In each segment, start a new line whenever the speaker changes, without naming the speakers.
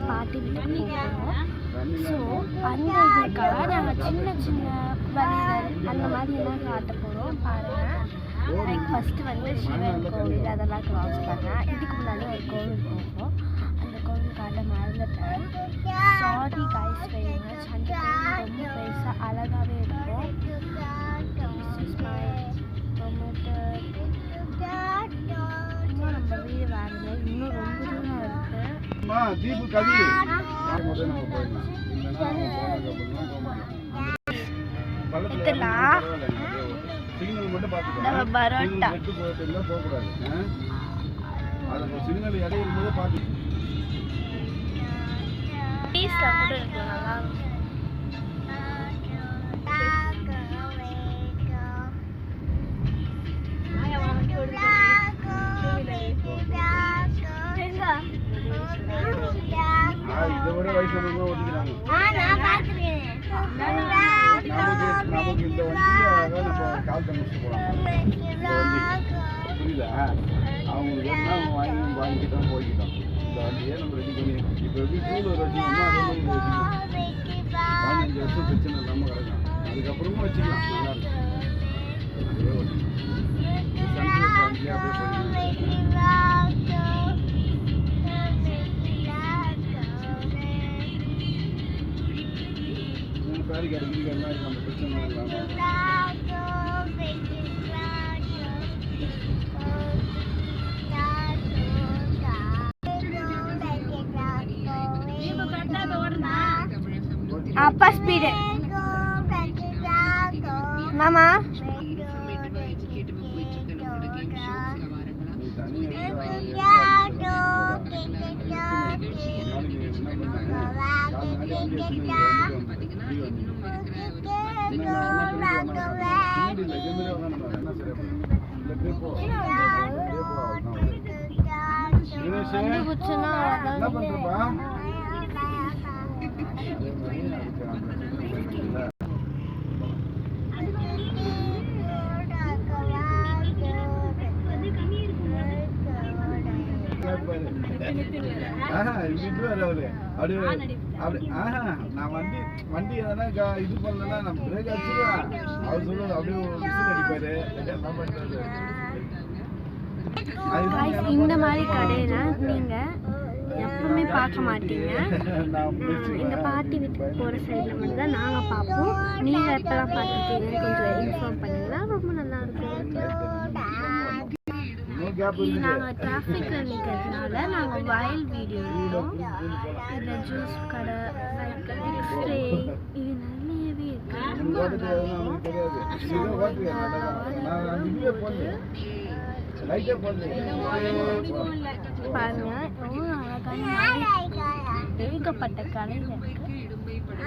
பாட்டி வீட்டுக்கு போகிறோம். ஸோ அந்த இதுக்காக நாங்கள் சின்ன சின்ன வழிகள் அந்த மாதிரிலாம் காட்ட போகிறோம். பாருங்கள், லைக் ஃபஸ்ட்டு வந்து சிவன் கோவில் அதெல்லாம் க்ராஸ் பண்ணேன். இதுக்கு முன்னாடி ஒரு கோவில் போகும், அந்த கோவில் காட்ட மறந்துட்டேன். Sorry guys very much. அந்த கோவில் ரொம்ப பெருசாக அழகாகவே இருக்கும். நம்ம வீடு வேறு இன்னும் ரொம்ப தூரம் இருக்கு. பரோட்டா பீஸ்ல கூட இருக்கு, நல்லா
இதோட வயசு ஓட்டிக்கிறாங்க. நமக்கு இந்த வண்டியாக நம்ம கால் கமிச்சு போகலாம். புரியுதா? அவங்களுக்கு என்ன அவங்க வாங்கிக்கிட்டோம் போய்கிட்டோம். இந்த வண்டியை நம்ம ரெடி பண்ணி இப்போ எப்படி டூலர் வச்சுக்கணுமோ அதே மாதிரி வச்சுக்கலாம். 15 வருஷம் பிரச்சனை இல்லாமல் கிடக்கும். அதுக்கப்புறமும் வச்சுக்கலாம், நல்லா இருக்கும். அதுவே ஓட்டிக்கலாம். சென்ட்ரல் வண்டியாக அப்படியே சாரி கிடைக்கிறதுலாம் இருக்கு, அந்த பிரச்சனை இல்லாமல்.
அப்பா ஸ்பீடு மாமா
என்ன பண்றப்பா? நான் வண்டி எதனா இது பண்ணலன்னா நான் பிரேக் அடிச்சுடுவேன். அவர் சொல்லுவாரு அப்படியே விசில் அடிப்பாரு.
இந்த மாதிரி கடையில நீங்க எப்பவுமே பார்க்க மாட்டீங்க. எங்க பாட்டி வீட்டுக்கு போற சைட்ல மட்டும் தான் நாங்க பார்ப்போம். நீங்க எப்பெல்லாம் பார்த்துட்டீங்கன்னு கொஞ்சம் இன்ஃபார்ம் பண்ணீங்கன்னா ரொம்ப நல்லா இருக்கும். நாங்கள் டிராஃபிக்ல நிற்கிறதுனால நாங்கள் வயல் வீடியோ எடுத்தோம். இதில் ஜூஸ் கடை, எக்ஸ்ரே, இது நிறையவே இருக்கு. பாருங்க, எவ்வளோ அழகான ஏகப்பட்ட கடைகள் இருக்கு.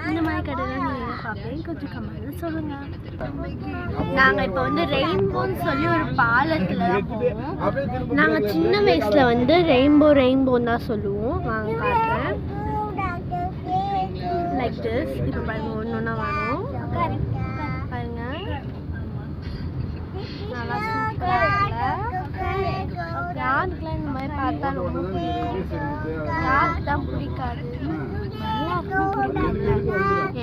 இந்த மாதிரி கடையில் நீங்கள் பார்ப்பீங்க. கொஞ்சம் கமெண்ட்ல சொல்லுங்க. நாங்கள் இப்போ வந்து ரெயின்போன்னு சொல்லி ஒரு பாலத்தில் தான் போவோம். நாங்கள் சின்ன வயசில் வந்து ரெயின்போன்னு தான் சொல்லுவோம். வாங்க காட்டுறேன். Like this. இப்போ பாருங்க, ஒன்று ஒன்றா வரும். பாருங்க, நல்லா சூப்பராக யாருக்குலாம் இந்த மாதிரி பார்த்தா ரொம்ப பிடிக்கும். யாருக்கு தான் பிடிக்காது?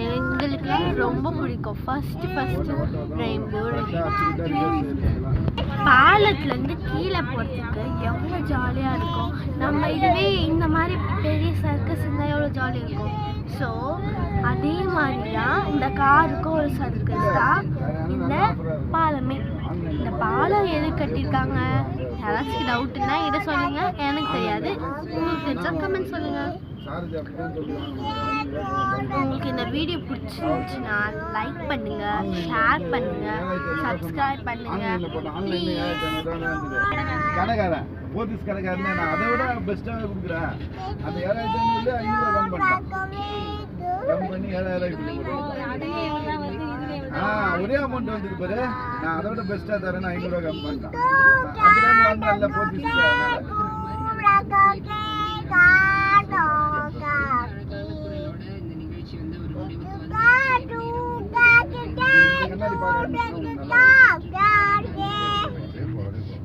எங்களுக்குலாம் ரொம்ப பிடிக்கும். First rainbow. பாலத்துலேருந்து கீழே போகிறதுக்கு எவ்வளோ ஜாலியாக இருக்கும். நம்ம இதுவே இந்த மாதிரி பெரிய சர்க்கஸ் இருந்தால் எவ்வளோ ஜாலியாக இருக்கும். ஸோ அதே மாதிரி தான் இந்த காருக்கும் ஒரு சர்க்கஸ் தான் இந்த பாலமே. இந்த பாலம் எது கட்டியிருக்காங்க? யாராச்சும் டவுட்டுன்னா இதை சொல்லுங்க, எனக்கு தெரியாது. உங்களுக்கு தெரிஞ்சா கமெண்ட் சொல்லுங்க. உங்களுக்கு இந்த வீடியோ பிடிச்சிருந்துச்சுன்னா லைக் பண்ணுங்க, ஷேர் பண்ணுங்க, சப்ஸ்கிரைப் பண்ணுங்க.
கடைக்காரன் போலீஸ் கடைக்காரனே நான் அதை விட பெஸ்ட்டாக கொடுக்குறேன். அந்த 7500 கம் பண்ணி 7000 ஒரே அமௌண்ட் வந்துருக்கு பாரு. நான் அதை விட பெஸ்ட்டாக தரேன். 500 கம் பண்ணிட்டேன். அதுதான் வந்து நல்ல போலீஸ் கண்ணாடி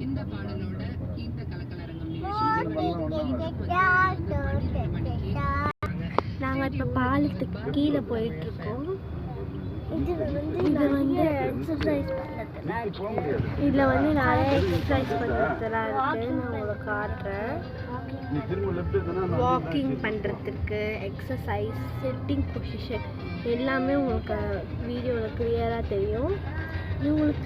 இந்த பாடலோட இந்த கலக்கலரங்கம் நிகழ்ச்சி
இப்போ பாலத்துக்கு கீழே போயிட்டுருக்கோம். இதில் வந்து எக்ஸசைஸ் பண்ணுறதுலாம் இருக்குது. இதில் வந்து நிறைய எக்ஸசைஸ் பண்ணுறதுலாம் இருக்குது. நான் உங்களுக்கு காட்டுறேன். வாக்கிங் பண்ணுறதுக்கு எக்ஸசைஸ், சிட்டிங் பொசிஷன் எல்லாமே உங்களுக்கு வீடியோவில் கிளியராக தெரியும். இது உங்களுக்கு